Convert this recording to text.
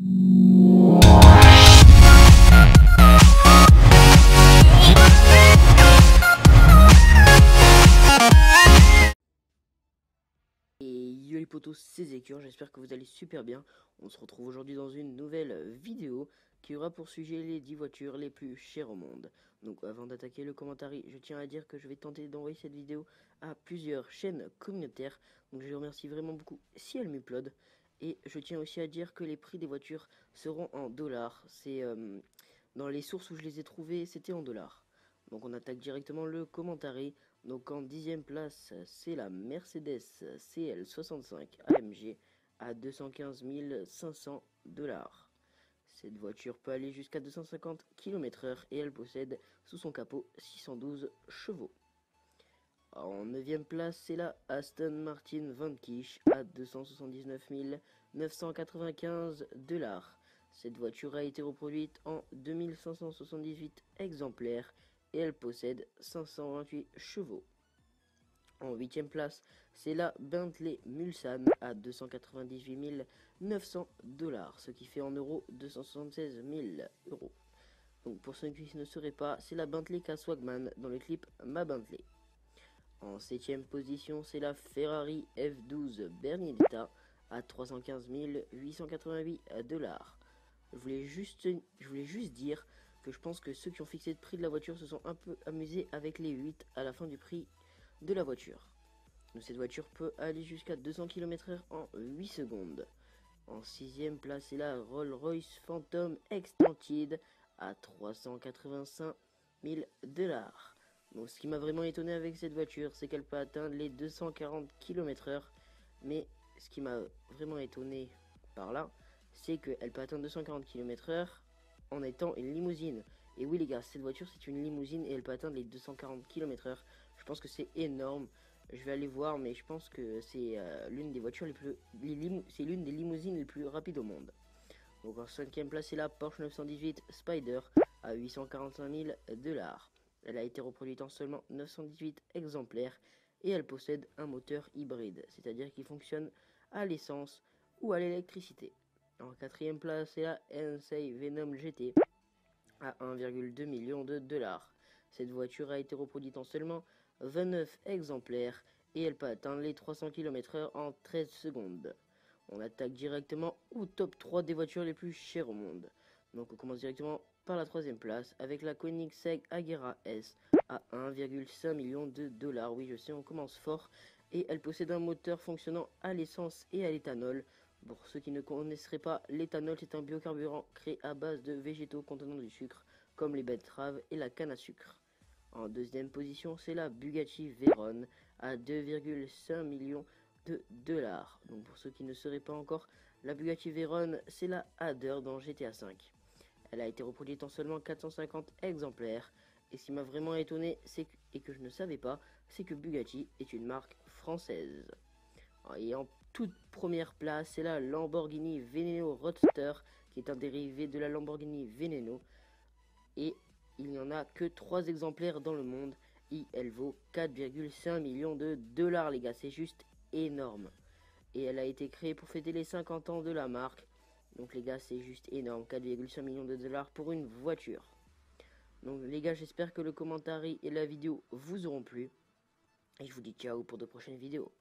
Et yo les potos, c'est Zécure, j'espère que vous allez super bien. On se retrouve aujourd'hui dans une nouvelle vidéo qui aura pour sujet les 10 voitures les plus chères au monde. Donc avant d'attaquer le commentaire, je tiens à dire que je vais tenter d'envoyer cette vidéo à plusieurs chaînes communautaires. Donc je les remercie vraiment beaucoup si elles m'uploadent. Et je tiens aussi à dire que les prix des voitures seront en dollars. C'est dans les sources où je les ai trouvées, c'était en dollars. Donc on attaque directement le commentaire. Donc en 10e place, c'est la Mercedes CL65 AMG à 215 500 $. Cette voiture peut aller jusqu'à 250 km/h et elle possède sous son capot 612 chevaux. En 9e place, c'est la Aston Martin Vanquish à 279 995 $. Cette voiture a été reproduite en 2578 exemplaires et elle possède 528 chevaux. En 8e place, c'est la Bentley Mulsanne à 298 900 $, ce qui fait en euros 276 000 euros. Donc pour ceux qui ne sauraient pas, c'est la Bentley Swagman dans le clip Ma Bentley. En 7e position, c'est la Ferrari F12 Berlinetta à 315 888 $. Je voulais juste dire que je pense que ceux qui ont fixé le prix de la voiture se sont un peu amusés avec les 8 à la fin du prix de la voiture. Donc cette voiture peut aller jusqu'à 200 km/h en 8 secondes. En 6e place, c'est la Rolls-Royce Phantom Extended à 385 000 $. Donc ce qui m'a vraiment étonné avec cette voiture, c'est qu'elle peut atteindre les 240 km/h. Mais ce qui m'a vraiment étonné par là, c'est qu'elle peut atteindre 240 km/h en étant une limousine. Et oui les gars, cette voiture c'est une limousine et elle peut atteindre les 240 km/h. Je pense que c'est énorme. Je vais aller voir, mais je pense que c'est l'une des voitures c'est l'une des limousines les plus rapides au monde. Donc en 5e place, c'est la Porsche 918 Spider à 845 000 $. Elle a été reproduite en seulement 918 exemplaires et elle possède un moteur hybride, c'est-à-dire qu'il fonctionne à l'essence ou à l'électricité. En 4e place, c'est la NSA Venom GT à 1,2 million de $. Cette voiture a été reproduite en seulement 29 exemplaires et elle peut atteindre les 300 km/h en 13 secondes. On attaque directement au top 3 des voitures les plus chères au monde. Donc on commence directement par la 3e place avec la Koenigsegg Agera S à 1,5 million de $. Oui, je sais, on commence fort. Et elle possède un moteur fonctionnant à l'essence et à l'éthanol. Pour ceux qui ne connaisseraient pas, l'éthanol c'est un biocarburant créé à base de végétaux contenant du sucre, comme les betteraves et la canne à sucre. En 2e position, c'est la Bugatti Veyron à 2,5 millions de $. Donc pour ceux qui ne sauraient pas encore, la Bugatti Veyron, c'est la Hadder dans GTA V. Elle a été reproduite en seulement 450 exemplaires. Et ce qui m'a vraiment étonné, et que je ne savais pas, c'est que Bugatti est une marque française. Et en toute première place, c'est la Lamborghini Veneno Roadster, qui est un dérivé de la Lamborghini Veneno. Et il n'y en a que 3 exemplaires dans le monde. Et elle vaut 4,5 millions de $, les gars. C'est juste énorme. Et elle a été créée pour fêter les 50 ans de la marque. Donc les gars, c'est juste énorme. 4,5 millions de $ pour une voiture. Donc les gars, j'espère que le commentaire et la vidéo vous auront plu. Et je vous dis ciao pour de prochaines vidéos.